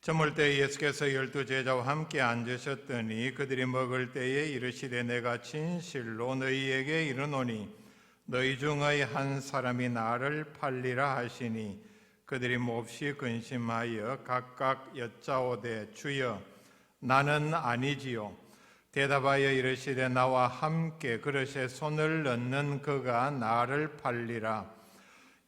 저물 때 예수께서 12제자와 함께 앉으셨더니 그들이 먹을 때에 이르시되 내가 진실로 너희에게 이르노니 너희 중의 한 사람이 나를 팔리라 하시니 그들이 몹시 근심하여 각각 여짜오되 주여 나는 아니지요. 대답하여 이르시되 나와 함께 그릇에 손을 넣는 그가 나를 팔리라.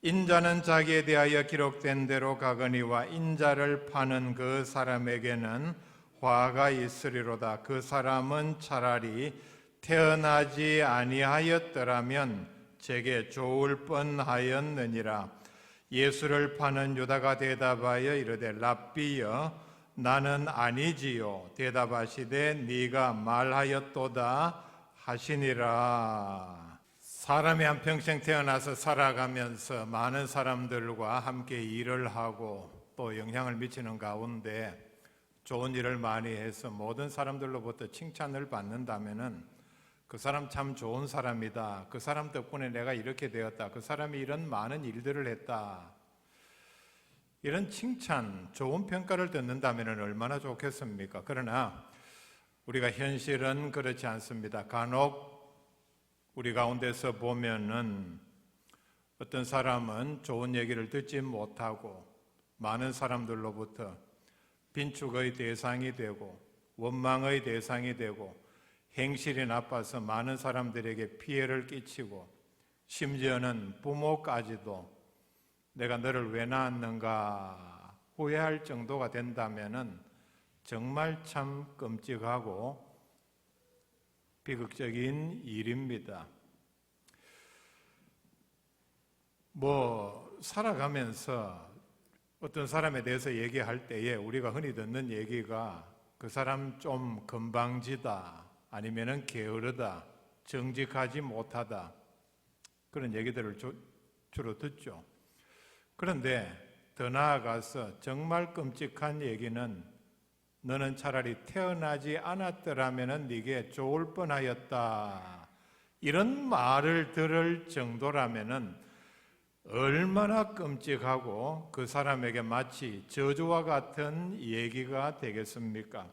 인자는 자기에 대하여 기록된 대로 가거니와 인자를 파는 그 사람에게는 화가 있으리로다. 그 사람은 차라리 태어나지 아니하였더라면 제게 좋을 뻔하였느니라. 예수를 파는 유다가 대답하여 이르되 랍비여 나는 아니지요. 대답하시되 네가 말하였도다 하시니라. 사람이 한평생 태어나서 살아가면서 많은 사람들과 함께 일을 하고 또 영향을 미치는 가운데 좋은 일을 많이 해서 모든 사람들로부터 칭찬을 받는다면은 그 사람 참 좋은 사람이다. 그 사람 덕분에 내가 이렇게 되었다. 그 사람이 이런 많은 일들을 했다. 이런 칭찬, 좋은 평가를 듣는다면 얼마나 좋겠습니까? 그러나 우리가 현실은 그렇지 않습니다. 간혹 우리 가운데서 보면은 어떤 사람은 좋은 얘기를 듣지 못하고 많은 사람들로부터 빈축의 대상이 되고 원망의 대상이 되고 행실이 나빠서 많은 사람들에게 피해를 끼치고 심지어는 부모까지도 내가 너를 왜 낳았는가 후회할 정도가 된다면은 정말 참 끔찍하고 비극적인 일입니다. 살아가면서 어떤 사람에 대해서 얘기할 때에 우리가 흔히 듣는 얘기가 그 사람 좀 건방지다, 아니면은 게으르다, 정직하지 못하다, 그런 얘기들을 주로 듣죠. 그런데 더 나아가서 정말 끔찍한 얘기는 너는 차라리 태어나지 않았더라면 네게 좋을 뻔하였다. 이런 말을 들을 정도라면 얼마나 끔찍하고 그 사람에게 마치 저주와 같은 얘기가 되겠습니까?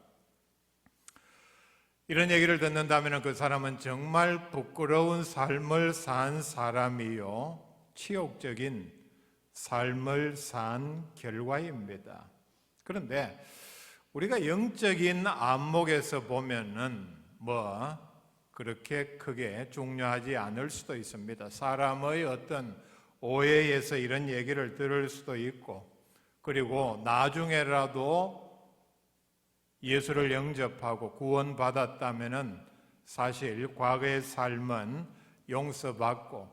이런 얘기를 듣는다면 그 사람은 정말 부끄러운 삶을 산 사람이요, 치욕적인 삶을 산 결과입니다. 그런데 우리가 영적인 안목에서 보면은 그렇게 크게 중요하지 않을 수도 있습니다. 사람의 어떤 오해에서 이런 얘기를 들을 수도 있고, 그리고 나중에라도 예수를 영접하고 구원받았다면은 사실 과거의 삶은 용서받고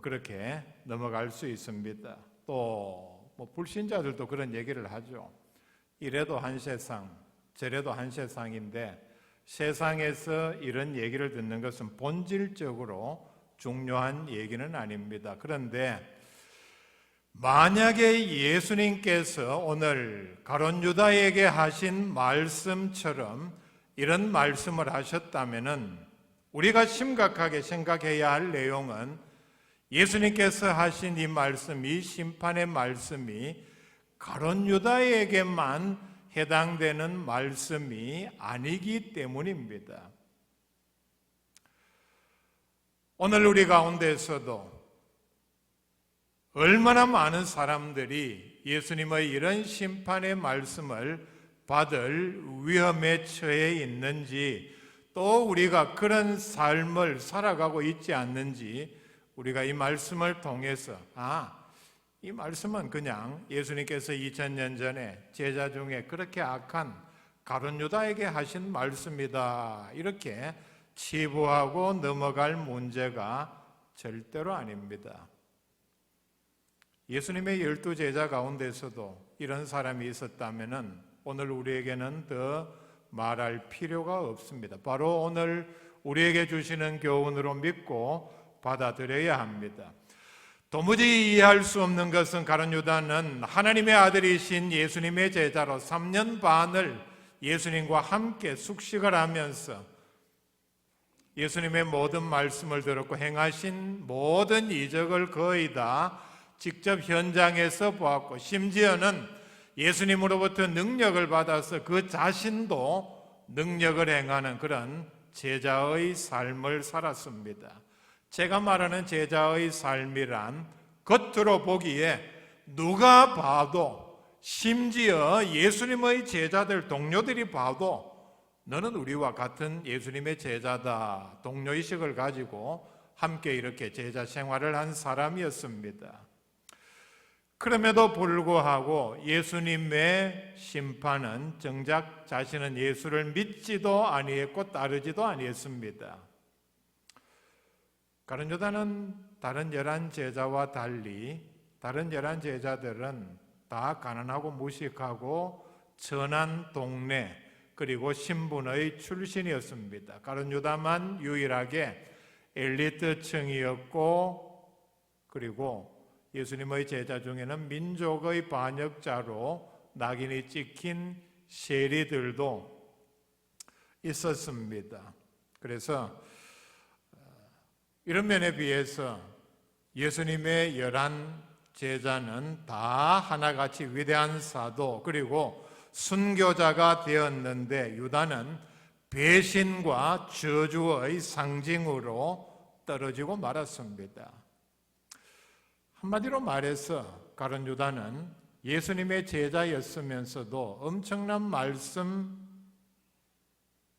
그렇게 넘어갈 수 있습니다. 또 불신자들도 그런 얘기를 하죠. 이래도 한 세상, 저래도 한 세상인데 세상에서 이런 얘기를 듣는 것은 본질적으로 중요한 얘기는 아닙니다. 그런데 만약에 예수님께서 오늘 가룟 유다에게 하신 말씀처럼 이런 말씀을 하셨다면은 우리가 심각하게 생각해야 할 내용은 예수님께서 하신 이 말씀, 이 심판의 말씀이 가룟 유다에게만 해당되는 말씀이 아니기 때문입니다. 오늘 우리 가운데서도 얼마나 많은 사람들이 예수님의 이런 심판의 말씀을 받을 위험에 처해 있는지, 또 우리가 그런 삶을 살아가고 있지 않는지 우리가 이 말씀을 통해서 이 말씀은 그냥 예수님께서 2000년 전에 제자 중에 그렇게 악한 가룟 유다에게 하신 말씀이다, 이렇게 치부하고 넘어갈 문제가 절대로 아닙니다. 예수님의 12제자 가운데서도 이런 사람이 있었다면 오늘 우리에게는 더 말할 필요가 없습니다. 바로 오늘 우리에게 주시는 교훈으로 믿고 받아들여야 합니다. 도무지 이해할 수 없는 것은 가룟 유다는 하나님의 아들이신 예수님의 제자로 3년 반을 예수님과 함께 숙식을 하면서 예수님의 모든 말씀을 들었고 행하신 모든 이적을 거의 다 직접 현장에서 보았고, 심지어는 예수님으로부터 능력을 받아서 그 자신도 능력을 행하는 그런 제자의 삶을 살았습니다. 제가 말하는 제자의 삶이란 겉으로 보기에 누가 봐도, 심지어 예수님의 제자들 동료들이 봐도 너는 우리와 같은 예수님의 제자다, 동료의식을 가지고 함께 이렇게 제자 생활을 한 사람이었습니다. 그럼에도 불구하고 예수님의 심판은 정작 자신은 예수를 믿지도 아니했고 따르지도 아니했습니다. 가룟 유다는 다른 11 제자와 달리 다른 11 제자들은 다 가난하고 무식하고 천한 동네 그리고 신분의 출신이었습니다. 가룟 유다만 유일하게 엘리트층이었고, 그리고 예수님의 제자 중에는 민족의 반역자로 낙인이 찍힌 세리들도 있었습니다. 그래서 이런 면에 비해서 예수님의 11 제자는 다 하나같이 위대한 사도 그리고 순교자가 되었는데, 유다는 배신과 저주의 상징으로 떨어지고 말았습니다. 한마디로 말해서 가룟 유다는 예수님의 제자였으면서도 엄청난 말씀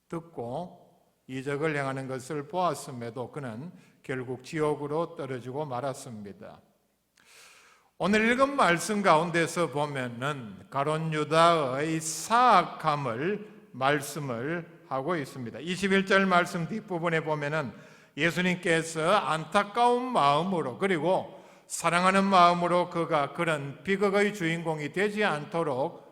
듣고 이적을 행하는 것을 보았음에도 그는 결국 지옥으로 떨어지고 말았습니다. 오늘 읽은 말씀 가운데서 보면은 가룟 유다의 사악함을 말씀을 하고 있습니다. 21절 말씀 뒷부분에 보면은 예수님께서 안타까운 마음으로 그리고 사랑하는 마음으로 그가 그런 비극의 주인공이 되지 않도록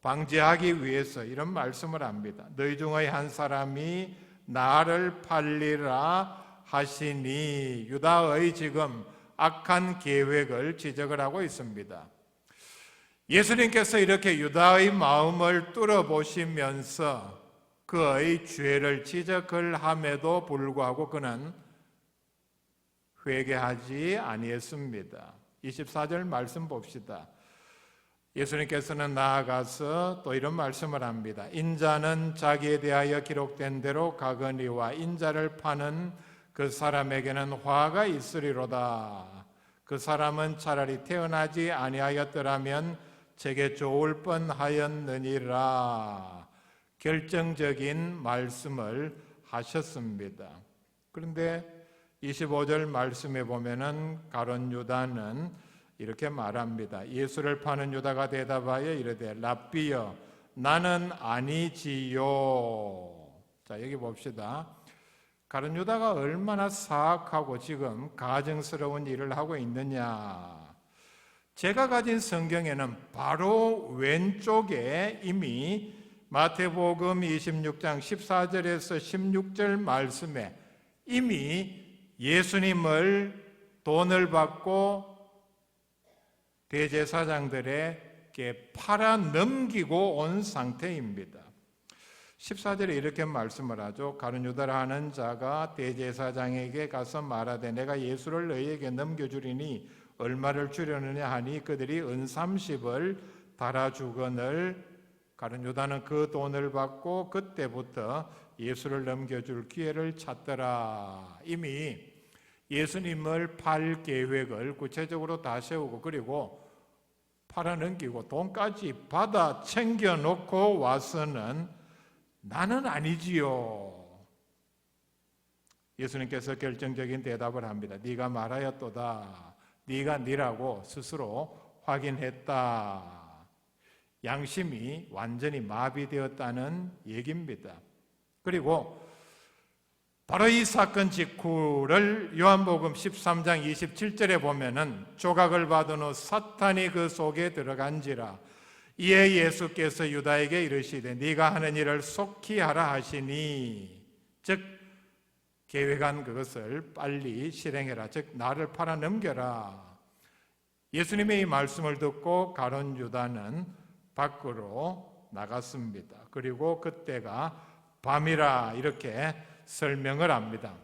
방지하기 위해서 이런 말씀을 합니다. 너희 중의 한 사람이 나를 팔리라 하시니, 유다의 지금 악한 계획을 지적을 하고 있습니다. 예수님께서 이렇게 유다의 마음을 뚫어보시면서 그의 죄를 지적을 함에도 불구하고 그는 회개하지 아니했습니다. 24절 말씀 봅시다. 예수님께서는 나아가서 또 이런 말씀을 합니다. 인자는 자기에 대하여 기록된 대로 가거니와 인자를 파는 그 사람에게는 화가 있으리로다. 그 사람은 차라리 태어나지 아니하였더라면 제게 좋을 뻔하였느니라. 결정적인 말씀을 하셨습니다. 그런데 25절 말씀에 보면은 가룟 유다는 이렇게 말합니다. 예수를 파는 유다가 대답하여 이르되 랍비여 나는 아니지요. 자, 여기 봅시다. 가룟 유다가 얼마나 사악하고 지금 가증스러운 일을 하고 있느냐. 제가 가진 성경에는 바로 왼쪽에 이미 마태복음 26장 14절에서 16절 말씀에 이미 예수님을 돈을 받고 대제사장들에게 팔아 넘기고 온 상태입니다. 14절에 이렇게 말씀을 하죠. 가룟 유다라 하는 자가 대제사장에게 가서 말하되 내가 예수를 너희에게 넘겨주리니 얼마를 주려느냐 하니 그들이 은 30을 달아주거늘 가룟 유다는 그 돈을 받고 그때부터 예수를 넘겨줄 기회를 찾더라. 이미 예수님을 팔 계획을 구체적으로 다 세우고 그리고 팔아넘기고 돈까지 받아 챙겨놓고 와서는 나는 아니지요. 예수님께서 결정적인 대답을 합니다. 네가 말하였도다. 네가 네라고 스스로 확인했다. 양심이 완전히 마비되었다는 얘기입니다. 그리고 바로 이 사건 직후를 요한복음 13장 27절에 보면은 조각을 받은 후 사탄이 그 속에 들어간지라. 이에 예수께서 유다에게 이르시되 네가 하는 일을 속히 하라 하시니, 즉 계획한 그것을 빨리 실행해라. 즉 나를 팔아 넘겨라. 예수님의 이 말씀을 듣고 가룟 유다는 밖으로 나갔습니다. 그리고 그때가 밤이라 이렇게 설명을 합니다.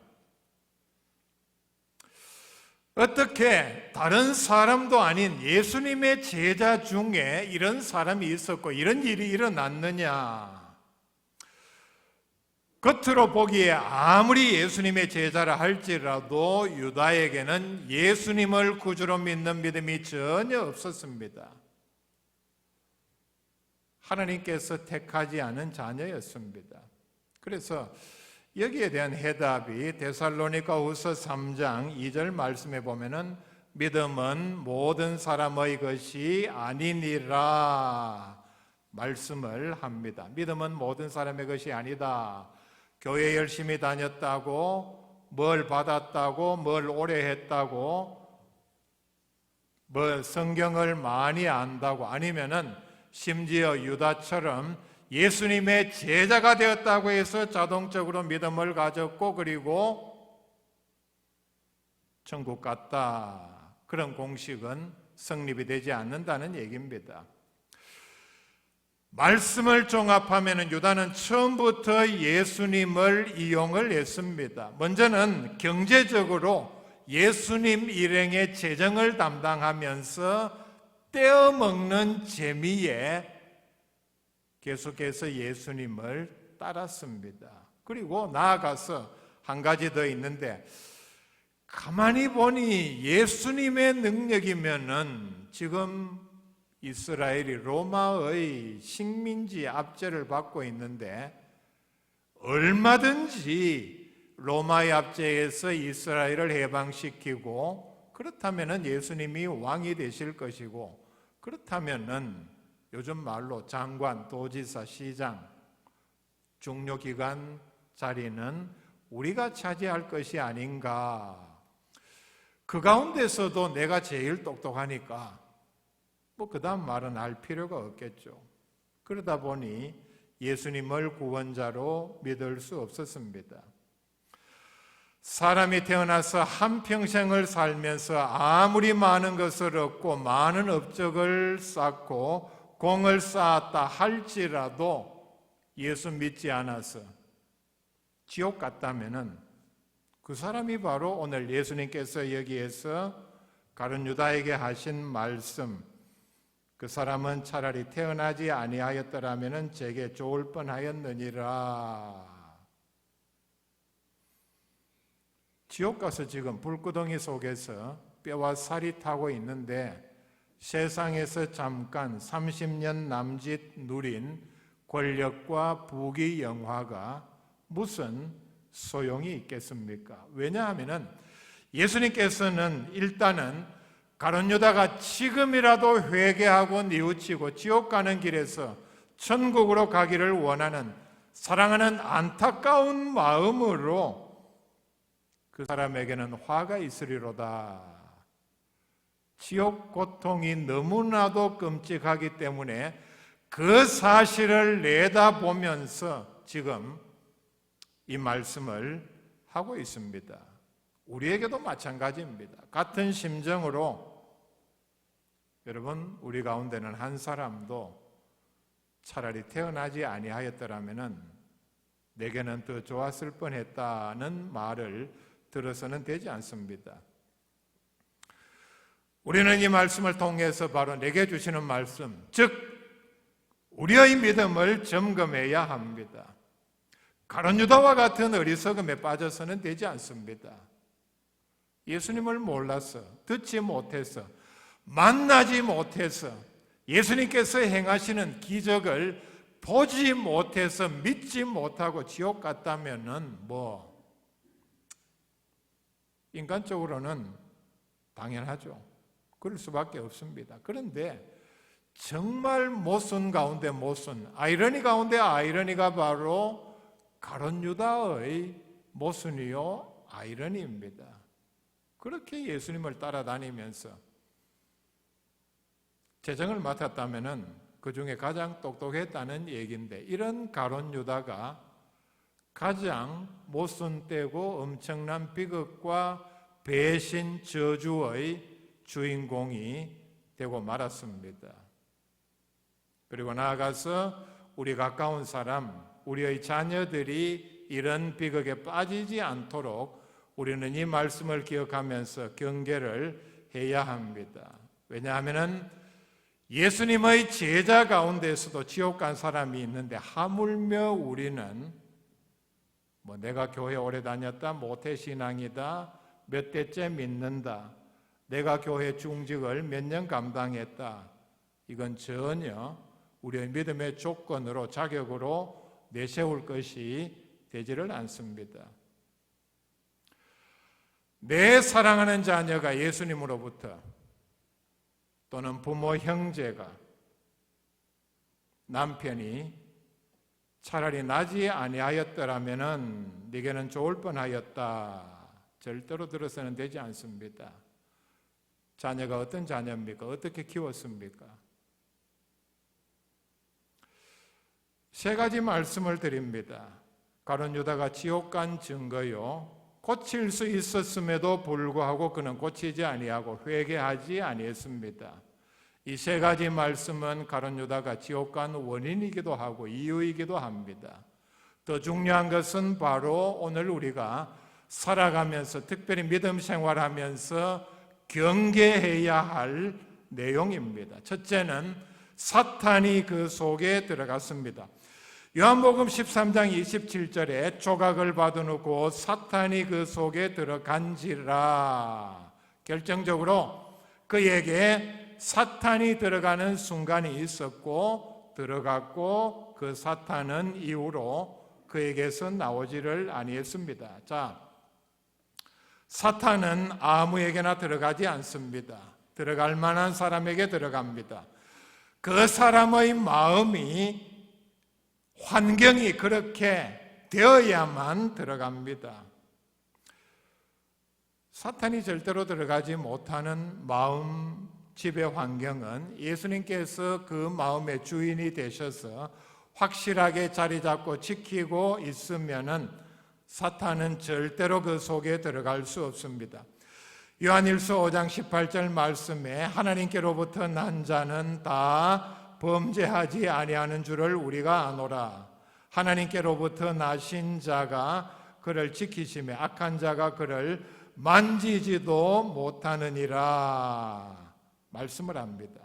어떻게 다른 사람도 아닌 예수님의 제자 중에 이런 사람이 있었고 이런 일이 일어났느냐? 겉으로 보기에 아무리 예수님의 제자라 할지라도 유다에게는 예수님을 구주로 믿는 믿음이 전혀 없었습니다. 하나님께서 택하지 않은 자녀였습니다. 그래서 여기에 대한 해답이 데살로니가후서 3장 2절 말씀에 보면은 믿음은 모든 사람의 것이 아니니라 말씀을 합니다. 믿음은 모든 사람의 것이 아니다. 교회 열심히 다녔다고, 뭘 받았다고, 뭘 오래 했다고, 뭐 성경을 많이 안다고, 아니면은 심지어 유다처럼 예수님의 제자가 되었다고 해서 자동적으로 믿음을 가졌고 그리고 천국 갔다, 그런 공식은 성립이 되지 않는다는 얘기입니다. 말씀을 종합하면 유다는 처음부터 예수님을 이용을 했습니다. 먼저는 경제적으로 예수님 일행의 재정을 담당하면서 떼어먹는 재미에 계속해서 예수님을 따랐습니다. 그리고 나아가서 한 가지 더 있는데, 가만히 보니 예수님의 능력이면은 지금 이스라엘이 로마의 식민지 압제를 받고 있는데 얼마든지 로마의 압제에서 이스라엘을 해방시키고, 그렇다면은 예수님이 왕이 되실 것이고, 그렇다면은 요즘 말로 장관, 도지사, 시장, 중요기관 자리는 우리가 차지할 것이 아닌가. 그 가운데서도 내가 제일 똑똑하니까 그 다음 말은 할 필요가 없겠죠. 그러다 보니 예수님을 구원자로 믿을 수 없었습니다. 사람이 태어나서 한평생을 살면서 아무리 많은 것을 얻고 많은 업적을 쌓고 공을 쌓았다 할지라도 예수 믿지 않아서 지옥 갔다면은 그 사람이 바로 오늘 예수님께서 여기에서 가룟 유다에게 하신 말씀, 그 사람은 차라리 태어나지 아니하였더라면은 제게 좋을 뻔하였느니라. 지옥 가서 지금 불구덩이 속에서 뼈와 살이 타고 있는데 세상에서 잠깐 30년 남짓 누린 권력과 부귀 영화가 무슨 소용이 있겠습니까? 왜냐하면은 예수님께서는 일단은 가룟 유다가 지금이라도 회개하고 뉘우치고 지옥 가는 길에서 천국으로 가기를 원하는 사랑하는 안타까운 마음으로 그 사람에게는 화가 있으리로다. 지옥 고통이 너무나도 끔찍하기 때문에 그 사실을 내다보면서 지금 이 말씀을 하고 있습니다. 우리에게도 마찬가지입니다. 같은 심정으로 여러분, 우리 가운데는 한 사람도 차라리 태어나지 아니하였더라면은 내게는 더 좋았을 뻔했다는 말을 들어서는 되지 않습니다. 우리는 이 말씀을 통해서 바로 내게 주시는 말씀, 즉 우리의 믿음을 점검해야 합니다. 가룟 유다와 같은 어리석음에 빠져서는 되지 않습니다. 예수님을 몰라서, 듣지 못해서, 만나지 못해서, 예수님께서 행하시는 기적을 보지 못해서 믿지 못하고 지옥 갔다면은 인간적으로는 당연하죠. 그럴 수밖에 없습니다. 그런데 정말 모순 가운데 모순, 아이러니 가운데 아이러니가 바로 가룟 유다의 모순이요 아이러니입니다. 그렇게 예수님을 따라다니면서 재정을 맡았다면은 그 중에 가장 똑똑했다는 얘기인데, 이런 가룟 유다가 가장 모순되고 엄청난 비극과 배신 저주의 주인공이 되고 말았습니다. 그리고 나아가서 우리 가까운 사람, 우리의 자녀들이 이런 비극에 빠지지 않도록 우리는 이 말씀을 기억하면서 경계를 해야 합니다. 왜냐하면 예수님의 제자 가운데서도 지옥 간 사람이 있는데 하물며 우리는 내가 교회 오래 다녔다, 모태신앙이다, 몇 대째 믿는다, 내가 교회 중직을 몇 년 감당했다, 이건 전혀 우리의 믿음의 조건으로 자격으로 내세울 것이 되지를 않습니다. 내 사랑하는 자녀가 예수님으로부터 또는 부모 형제가 남편이 차라리 나지 아니하였더라면은 네게는 좋을 뻔하였다, 절대로 들어서는 되지 않습니다. 자녀가 어떤 자녀입니까? 어떻게 키웠습니까? 세 가지 말씀을 드립니다. 가룟 유다가 지옥 간 증거요, 고칠 수 있었음에도 불구하고 그는 고치지 아니하고 회개하지 아니했습니다. 이 세 가지 말씀은 가룟 유다가 지옥 간 원인이기도 하고 이유이기도 합니다. 더 중요한 것은 바로 오늘 우리가 살아가면서, 특별히 믿음 생활하면서 경계해야 할 내용입니다. 첫째는 사탄이 그 속에 들어갔습니다. 요한복음 13장 27절에 조각을 받아놓고 사탄이 그 속에 들어간지라, 결정적으로 그에게 사탄이 들어가는 순간이 있었고 들어갔고 그 사탄은 이후로 그에게서 나오지를 아니했습니다. 자, 사탄은 아무에게나 들어가지 않습니다. 들어갈 만한 사람에게 들어갑니다. 그 사람의 마음이, 환경이 그렇게 되어야만 들어갑니다. 사탄이 절대로 들어가지 못하는 마음 지배 환경은 예수님께서 그 마음의 주인이 되셔서 확실하게 자리 잡고 지키고 있으면은 사탄은 절대로 그 속에 들어갈 수 없습니다. 요한일서 5장 18절 말씀에 하나님께로부터 난 자는 다 범죄하지 아니하는 줄을 우리가 아노라. 하나님께로부터 나신 자가 그를 지키시며 악한 자가 그를 만지지도 못하느니라 말씀을 합니다.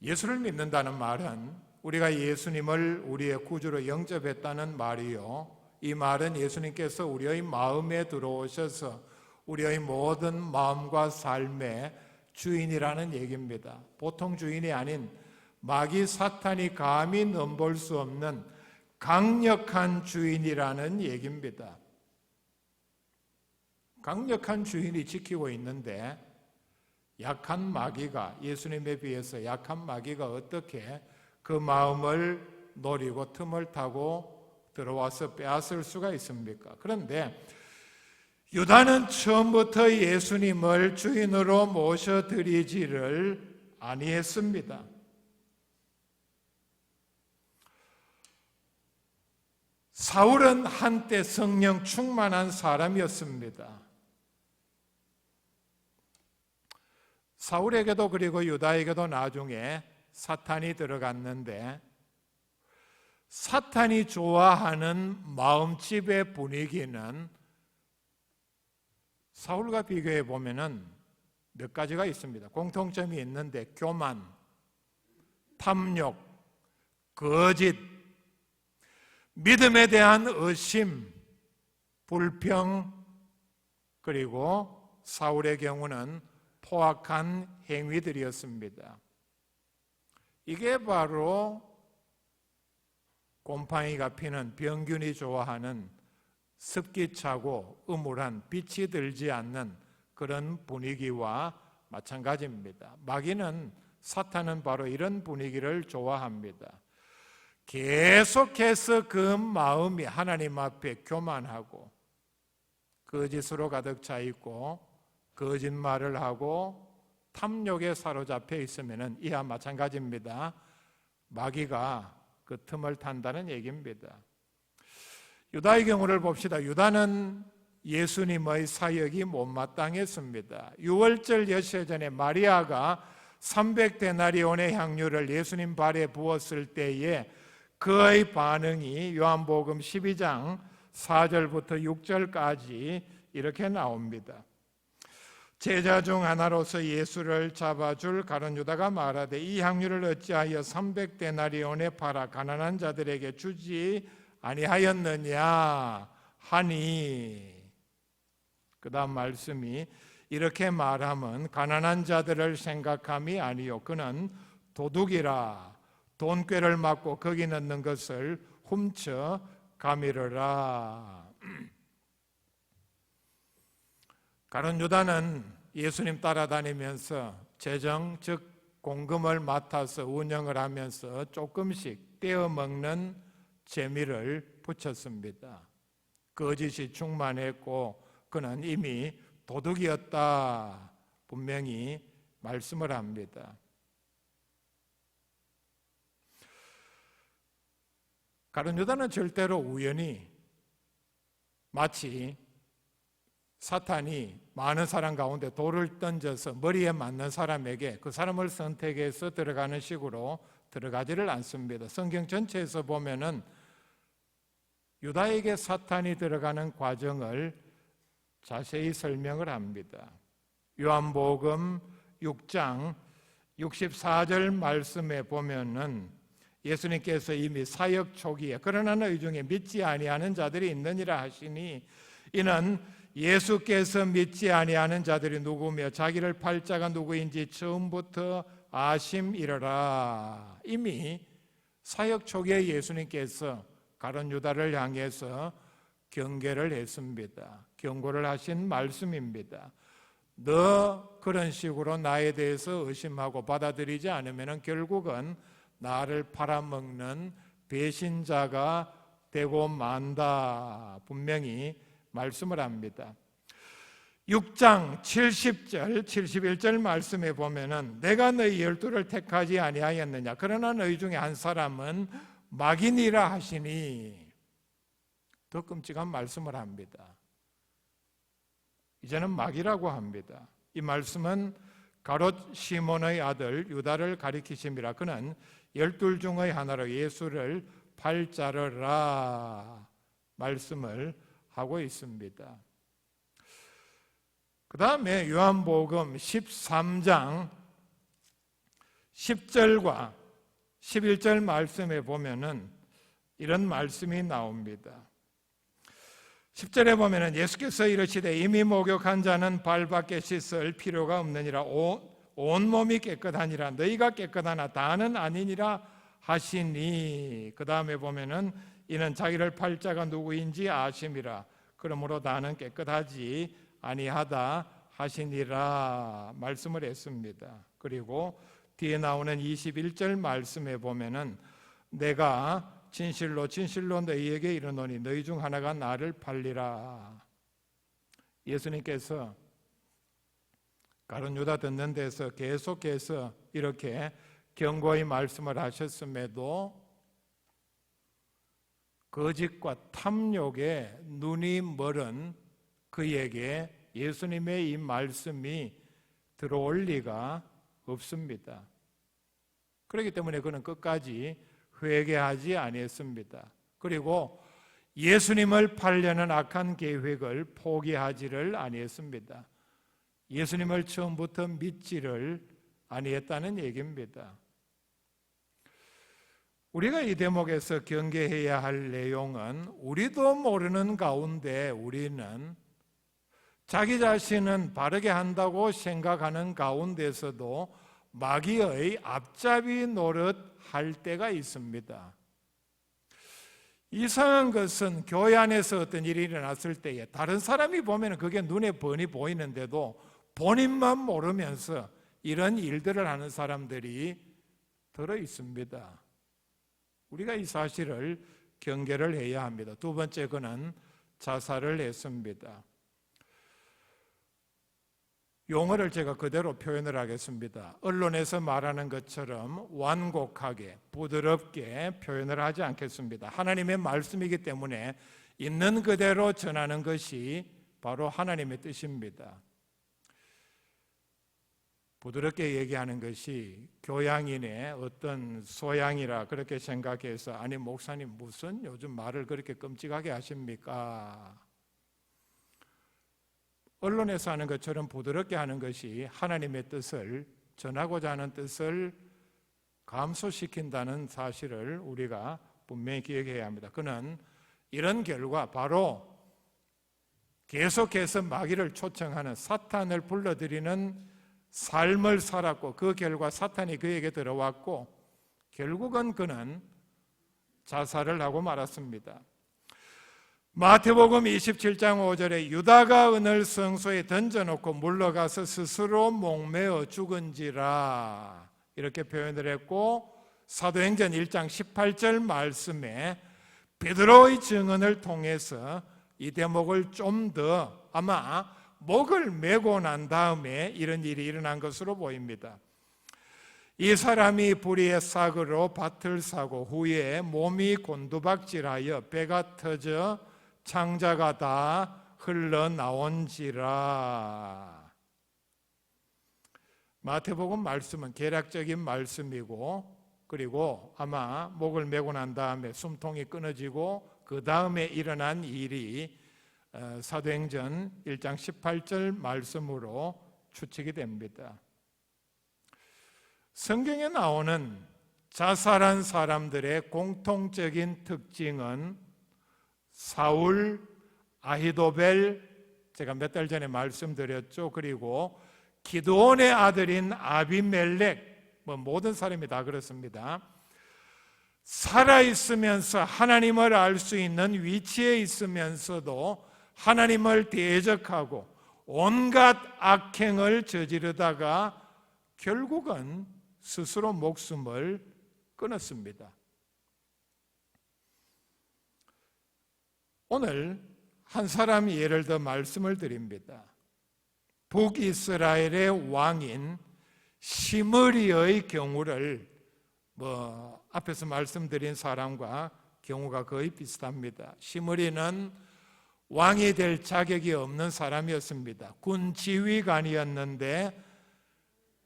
예수를 믿는다는 말은 우리가 예수님을 우리의 구주로 영접했다는 말이요, 이 말은 예수님께서 우리의 마음에 들어오셔서 우리의 모든 마음과 삶의 주인이라는 얘기입니다. 보통 주인이 아닌 마귀 사탄이 감히 넘볼 수 없는 강력한 주인이라는 얘기입니다. 강력한 주인이 지키고 있는데 약한 마귀가, 예수님에 비해서 약한 마귀가 어떻게 그 마음을 노리고 틈을 타고 들어와서 빼앗을 수가 있습니까? 그런데 유다는 처음부터 예수님을 주인으로 모셔드리지를 아니했습니다. 사울은 한때 성령 충만한 사람이었습니다. 사울에게도 그리고 유다에게도 나중에 사탄이 들어갔는데, 사탄이 좋아하는 마음집의 분위기는 사울과 비교해 보면은 몇 가지가 있습니다. 공통점이 있는데 교만, 탐욕, 거짓, 믿음에 대한 의심, 불평, 그리고 사울의 경우는 포악한 행위들이었습니다. 이게 바로 곰팡이가 피는 병균이 좋아하는 습기차고 음울한 빛이 들지 않는 그런 분위기와 마찬가지입니다. 마귀는, 사탄은 바로 이런 분위기를 좋아합니다. 계속해서 그 마음이 하나님 앞에 교만하고 거짓으로 가득 차 있고 거짓말을 하고 탐욕에 사로잡혀 있으면 이와 마찬가지입니다. 마귀가 그 틈을 탄다는 얘기입니다. 유다의 경우를 봅시다. 유다는 예수님의 사역이 못마땅했습니다. 유월절 여시회 전에 마리아가 300데나리온의 향유를 예수님 발에 부었을 때에 그의 반응이 요한복음 12장 4절부터 6절까지 이렇게 나옵니다. 제자 중 하나로서 예수를 잡아줄 가룟 유다가 말하되 이 향유를 어찌하여 300데나리온에 팔아 가난한 자들에게 주지 아니하였느냐 하니, 그 다음 말씀이 이렇게 말하면 가난한 자들을 생각함이 아니요 그는 도둑이라 돈꾀를 맞고 거기 넣는 것을 훔쳐 가미르라. 가룟 유다는 예수님 따라다니면서 재정 즉 공금을 맡아서 운영을 하면서 조금씩 떼어 먹는 재미를 붙였습니다. 거짓이 충만했고 그는 이미 도둑이었다 분명히 말씀을 합니다. 가룟 유다는 절대로 우연히 마치 사탄이 많은 사람 가운데 돌을 던져서 머리에 맞는 사람에게 그 사람을 선택해서 들어가는 식으로 들어가지를 않습니다. 성경 전체에서 보면은 유다에게 사탄이 들어가는 과정을 자세히 설명을 합니다. 요한복음 6장 64절 말씀에 보면은 예수님께서 이미 사역 초기에 그러나 너희 중에 믿지 아니하는 자들이 있느니라 하시니, 이는 예수께서 믿지 아니하는 자들이 누구며 자기를 팔 자가 누구인지 처음부터 아심이러라. 이미 사역 초기에 예수님께서 가룟 유다를 향해서 경계를 했습니다. 경고를 하신 말씀입니다. 너 그런 식으로 나에 대해서 의심하고 받아들이지 않으면 결국은 나를 팔아먹는 배신자가 되고 만다 분명히 말씀을 합니다. 6장 70절 71절 말씀에 보면은 내가 너희 12를 택하지 아니하였느냐 그러나 너희 중에 한 사람은 마귀니라 하시니, 더 끔찍한 말씀을 합니다. 이제는 마귀라고 합니다. 이 말씀은 가롯 시몬의 아들 유다를 가리키심이라. 그는 12 중의 하나로 예수를 팔자르라 말씀을 하고 있습니다. 그 다음에 요한복음 13장 10절과 11절 말씀에 보면은 이런 말씀이 나옵니다. 10절에 보면은 예수께서 이르시되 이미 목욕한 자는 발밖에 씻을 필요가 없느니라 온몸이 깨끗하니라 너희가 깨끗하나 다는 아니니라 하시니, 그 다음에 보면은 이는 자기를 팔 자가 누구인지 아심이라 그러므로 나는 깨끗하지 아니하다 하시니라 말씀을 했습니다. 그리고 뒤에 나오는 21절 말씀에 보면은 내가 진실로 진실로 너희에게 이르노니 너희 중 하나가 나를 팔리라. 예수님께서 가룟 유다 듣는 데서 계속해서 이렇게 경고의 말씀을 하셨음에도 거짓과 탐욕에 눈이 멀은 그에게 예수님의 이 말씀이 들어올 리가 없습니다. 그렇기 때문에 그는 끝까지 회개하지 아니했습니다. 그리고 예수님을 팔려는 악한 계획을 포기하지를 아니했습니다. 예수님을 처음부터 믿지를 아니했다는 얘기입니다. 우리가 이 대목에서 경계해야 할 내용은 우리도 모르는 가운데 우리는 자기 자신은 바르게 한다고 생각하는 가운데서도 마귀의 앞잡이 노릇 할 때가 있습니다. 이상한 것은 교회 안에서 어떤 일이 일어났을 때에 다른 사람이 보면 그게 눈에 뻔히 보이는데도 본인만 모르면서 이런 일들을 하는 사람들이 들어 있습니다. 우리가 이 사실을 경계를 해야 합니다. 두 번째, 그는 자살을 했습니다. 용어를 제가 그대로 표현을 하겠습니다. 언론에서 말하는 것처럼 완곡하게 부드럽게 표현을 하지 않겠습니다. 하나님의 말씀이기 때문에 있는 그대로 전하는 것이 바로 하나님의 뜻입니다. 부드럽게 얘기하는 것이 교양인의 어떤 소양이라 그렇게 생각해서 아니 목사님 무슨 요즘 말을 그렇게 끔찍하게 하십니까? 언론에서 하는 것처럼 부드럽게 하는 것이 하나님의 뜻을 전하고자 하는 뜻을 감소시킨다는 사실을 우리가 분명히 기억해야 합니다. 그는 이런 결과 바로 계속해서 마귀를 초청하는 사탄을 불러들이는 삶을 살았고 그 결과 사탄이 그에게 들어왔고 결국은 그는 자살을 하고 말았습니다. 마태복음 27장 5절에 유다가 은을 성소에 던져놓고 물러가서 스스로 목매어 죽은지라 이렇게 표현을 했고 사도행전 1장 18절 말씀에 베드로의 증언을 통해서 이 대목을 좀 더 아마 목을 메고 난 다음에 이런 일이 일어난 것으로 보입니다. 이 사람이 불의의 삭으로 밭을 사고 후에 몸이 곤두박질하여 배가 터져 창자가 다 흘러나온지라. 마태복음 말씀은 개략적인 말씀이고 그리고 아마 목을 메고 난 다음에 숨통이 끊어지고 그 다음에 일어난 일이 사도행전 1장 18절 말씀으로 추측이 됩니다. 성경에 나오는 자살한 사람들의 공통적인 특징은 사울, 아히도벨, 제가 몇 달 전에 말씀드렸죠. 그리고 기드온의 아들인 아비멜렉, 모든 사람이 다 그렇습니다. 살아있으면서 하나님을 알 수 있는 위치에 있으면서도 하나님을 대적하고 온갖 악행을 저지르다가 결국은 스스로 목숨을 끊었습니다. 오늘 한 사람이 예를 들어 말씀을 드립니다. 북이스라엘의 왕인 시므리의 경우를 앞에서 말씀드린 사람과 경우가 거의 비슷합니다. 시므리는 왕이 될 자격이 없는 사람이었습니다. 군 지휘관이었는데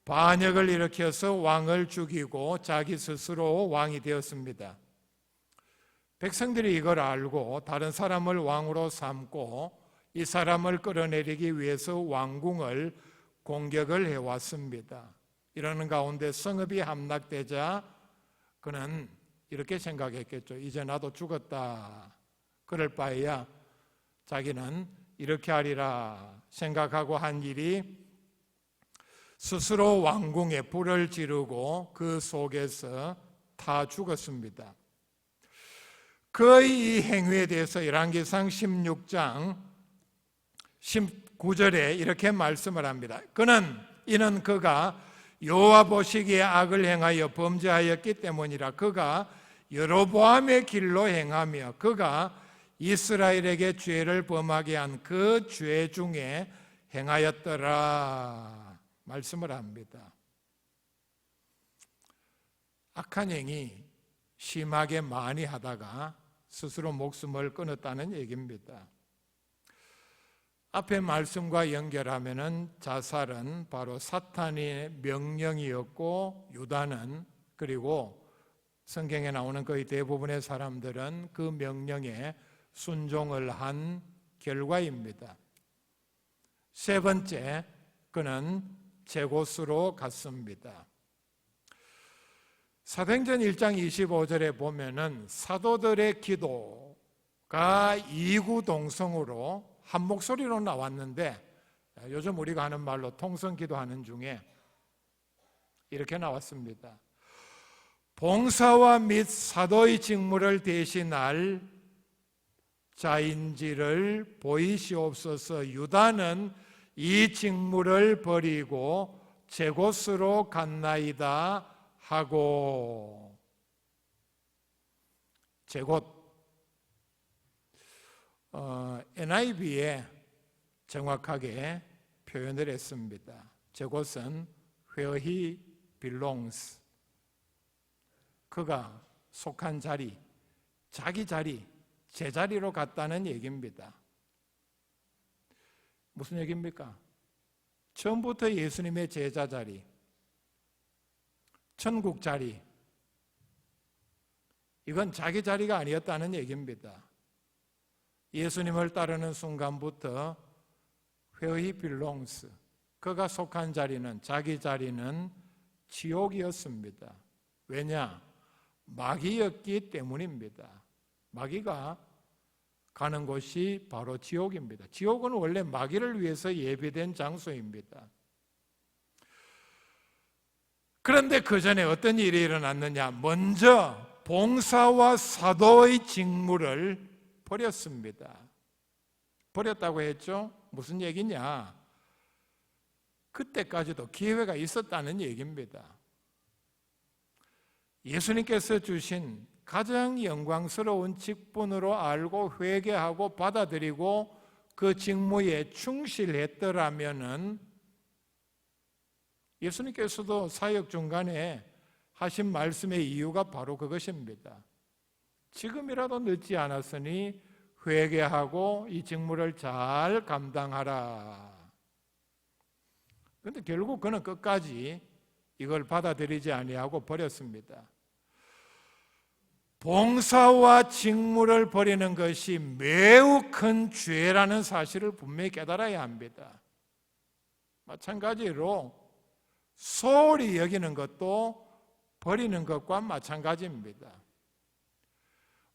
반역을 일으켜서 왕을 죽이고 자기 스스로 왕이 되었습니다. 백성들이 이걸 알고 다른 사람을 왕으로 삼고 이 사람을 끌어내리기 위해서 왕궁을 공격을 해왔습니다. 이러는 가운데 성읍이 함락되자 그는 이렇게 생각했겠죠. 이제 나도 죽었다. 그럴 바에야 자기는 이렇게 하리라 생각하고 한 일이 스스로 왕궁에 불을 지르고 그 속에서 타 죽었습니다. 그의 이 행위에 대해서 열왕기상 16장 19절에 이렇게 말씀을 합니다. 이는 그가 여호와 보시기에 악을 행하여 범죄하였기 때문이라. 그가 여로보암의 길로 행하며 그가 이스라엘에게 죄를 범하게 한 그 죄 중에 행하였더라 말씀을 합니다. 악한 행위 심하게 많이 하다가 스스로 목숨을 끊었다는 얘기입니다. 앞의 말씀과 연결하면은 자살은 바로 사탄의 명령이었고 유다는 그리고 성경에 나오는 거의 대부분의 사람들은 그 명령에 순종을 한 결과입니다. 세 번째, 그는 제곳으로 갔습니다. 사도행전 1장 25절에 보면은 사도들의 기도가 이구동성으로 한 목소리로 나왔는데 요즘 우리가 하는 말로 통성기도하는 중에 이렇게 나왔습니다. 봉사와 및 사도의 직무를 대신할 자인지를 보이시옵소서. 유다는 이 직무를 버리고 제곳으로 갔나이다 하고. 제곳 NIV에 정확하게 표현을 했습니다. 제곳은 where he belongs, 그가 속한 자리, 자기 자리, 제자리로 갔다는 얘기입니다. 무슨 얘기입니까? 처음부터 예수님의 제자 자리, 천국 자리, 이건 자기 자리가 아니었다는 얘기입니다. 예수님을 따르는 순간부터 where he belongs, 그가 속한 자리는, 자기 자리는 지옥이었습니다. 왜냐? 마귀였기 때문입니다. 마귀가 가는 곳이 바로 지옥입니다. 지옥은 원래 마귀를 위해서 예비된 장소입니다. 그런데 그 전에 어떤 일이 일어났느냐? 먼저 봉사와 사도의 직무를 버렸습니다. 버렸다고 했죠? 무슨 얘기냐? 그때까지도 기회가 있었다는 얘기입니다. 예수님께서 주신 가장 영광스러운 직분으로 알고 회개하고 받아들이고 그 직무에 충실했더라면은 예수님께서도 사역 중간에 하신 말씀의 이유가 바로 그것입니다. 지금이라도 늦지 않았으니 회개하고 이 직무를 잘 감당하라. 그런데 결국 그는 끝까지 이걸 받아들이지 아니하고 버렸습니다. 봉사와 직무를 버리는 것이 매우 큰 죄라는 사실을 분명히 깨달아야 합니다. 마찬가지로 소홀히 여기는 것도 버리는 것과 마찬가지입니다.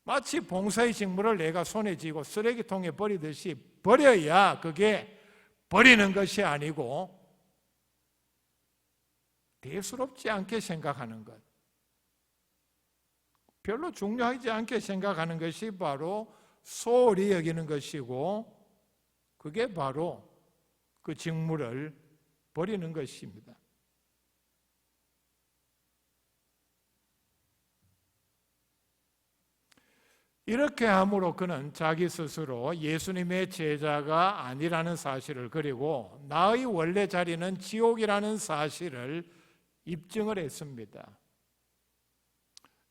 마치 봉사의 직무를 내가 손에 쥐고 쓰레기통에 버리듯이 버려야 그게 버리는 것이 아니고 대수롭지 않게 생각하는 것, 별로 중요하지 않게 생각하는 것이 바로 소홀히 여기는 것이고 그게 바로 그 직무를 버리는 것입니다. 이렇게 함으로 그는 자기 스스로 예수님의 제자가 아니라는 사실을, 그리고 나의 원래 자리는 지옥이라는 사실을 입증을 했습니다.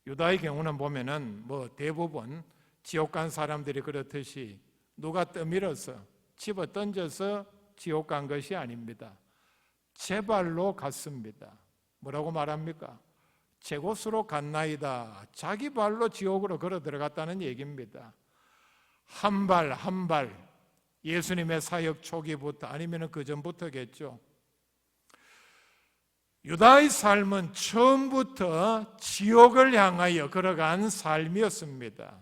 유다의 경우는 보면은 대부분 지옥 간 사람들이 그렇듯이 누가 떠밀어서 집어 던져서 지옥 간 것이 아닙니다. 제 발로 갔습니다. 뭐라고 말합니까? 제 곳으로 갔나이다. 자기 발로 지옥으로 걸어 들어갔다는 얘기입니다. 한 발 한 발, 예수님의 사역 초기부터, 아니면 그 전부터겠죠. 유다의 삶은 처음부터 지옥을 향하여 걸어간 삶이었습니다.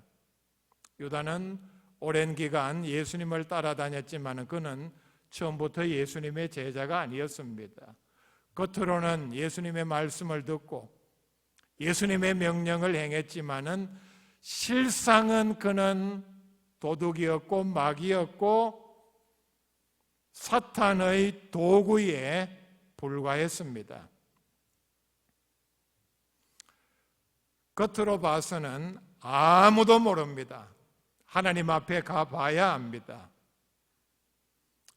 유다는 오랜 기간 예수님을 따라다녔지만 그는 처음부터 예수님의 제자가 아니었습니다. 겉으로는 예수님의 말씀을 듣고 예수님의 명령을 행했지만은 실상은 그는 도둑이었고 마귀였고 사탄의 도구에 불과했습니다. 겉으로 봐서는 아무도 모릅니다. 하나님 앞에 가봐야 합니다.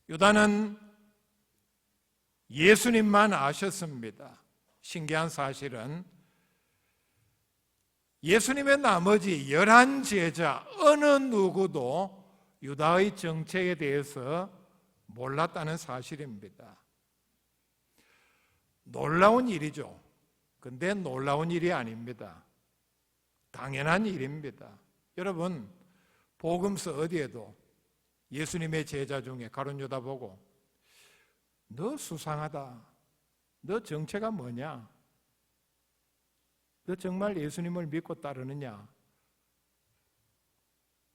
유다는 예수님만 아셨습니다. 신기한 사실은 예수님의 나머지 11제자 어느 누구도 유다의 정체에 대해서 몰랐다는 사실입니다. 놀라운 일이죠. 근데 놀라운 일이 아닙니다. 당연한 일입니다. 여러분, 복음서 어디에도 예수님의 제자 중에 가룟 유다 보고 너 수상하다. 너 정체가 뭐냐? 너 정말 예수님을 믿고 따르느냐?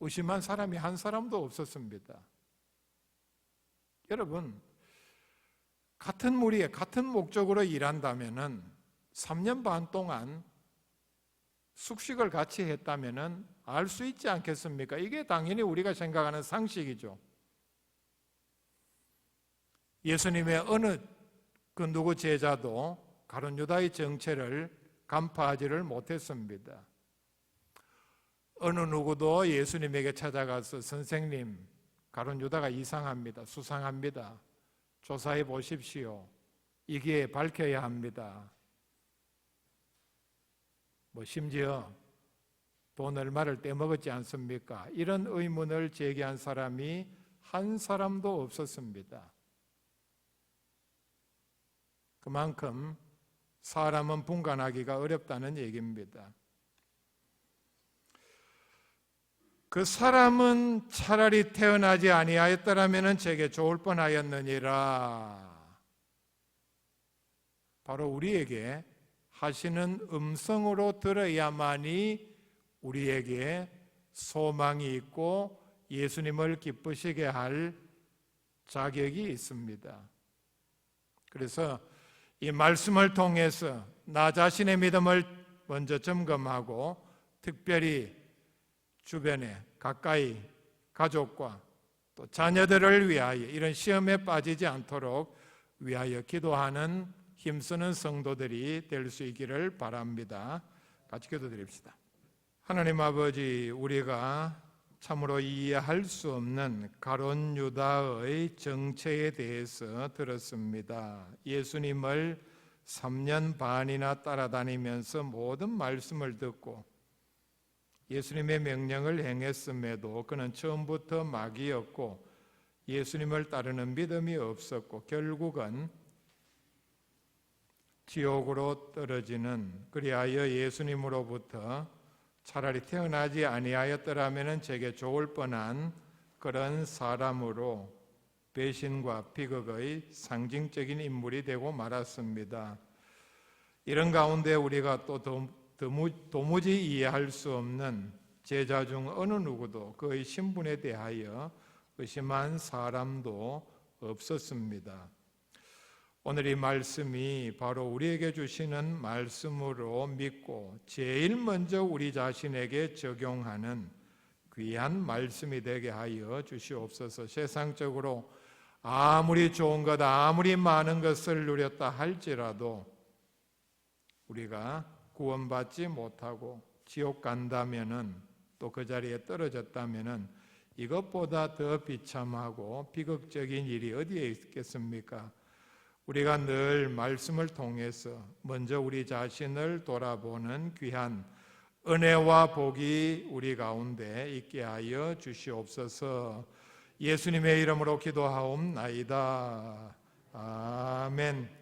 의심한 사람이 한 사람도 없었습니다. 여러분, 같은 무리에 같은 목적으로 일한다면은 3년 반 동안 숙식을 같이 했다면은 알 수 있지 않겠습니까? 이게 당연히 우리가 생각하는 상식이죠. 예수님의 어느 그 누구 제자도 가룟 유다의 정체를 간파하지를 못했습니다. 어느 누구도 예수님에게 찾아가서 선생님, 가룟 유다가 이상합니다. 수상합니다. 조사해 보십시오. 이게 밝혀야 합니다. 심지어 돈 얼마를 떼먹었지 않습니까? 이런 의문을 제기한 사람이 한 사람도 없었습니다. 그만큼 사람은 분간하기가 어렵다는 얘기입니다. 그 사람은 차라리 태어나지 아니하였더라면 제게 좋을 뻔하였느니라. 바로 우리에게 하시는 음성으로 들어야만이 우리에게 소망이 있고 예수님을 기쁘시게 할 자격이 있습니다. 그래서 이 말씀을 통해서 나 자신의 믿음을 먼저 점검하고 특별히 주변에 가까이 가족과 또 자녀들을 위하여 이런 시험에 빠지지 않도록 위하여 기도하는 힘쓰는 성도들이 될 수 있기를 바랍니다. 같이 기도드립시다. 하나님 아버지, 우리가 참으로 이해할 수 없는 가룟 유다의 정체에 대해서 들었습니다. 예수님을 3년 반이나 따라다니면서 모든 말씀을 듣고 예수님의 명령을 행했음에도 그는 처음부터 마귀였고 예수님을 따르는 믿음이 없었고 결국은 지옥으로 떨어지는, 그리하여 예수님으로부터 차라리 태어나지 아니하였더라면 제게 좋을 뻔한 그런 사람으로 배신과 비극의 상징적인 인물이 되고 말았습니다. 이런 가운데 우리가 또 도무지 이해할 수 없는 제자 중 어느 누구도 그의 신분에 대하여 의심한 사람도 없었습니다. 오늘 이 말씀이 바로 우리에게 주시는 말씀으로 믿고 제일 먼저 우리 자신에게 적용하는 귀한 말씀이 되게 하여 주시옵소서. 세상적으로 아무리 좋은 것, 아무리 많은 것을 누렸다 할지라도 우리가 구원받지 못하고 지옥 간다면은, 또 그 자리에 떨어졌다면은 이것보다 더 비참하고 비극적인 일이 어디에 있겠습니까? 우리가 늘 말씀을 통해서 먼저 우리 자신을 돌아보는 귀한 은혜와 복이 우리 가운데 있게 하여 주시옵소서. 예수님의 이름으로 기도하옵나이다. 아멘.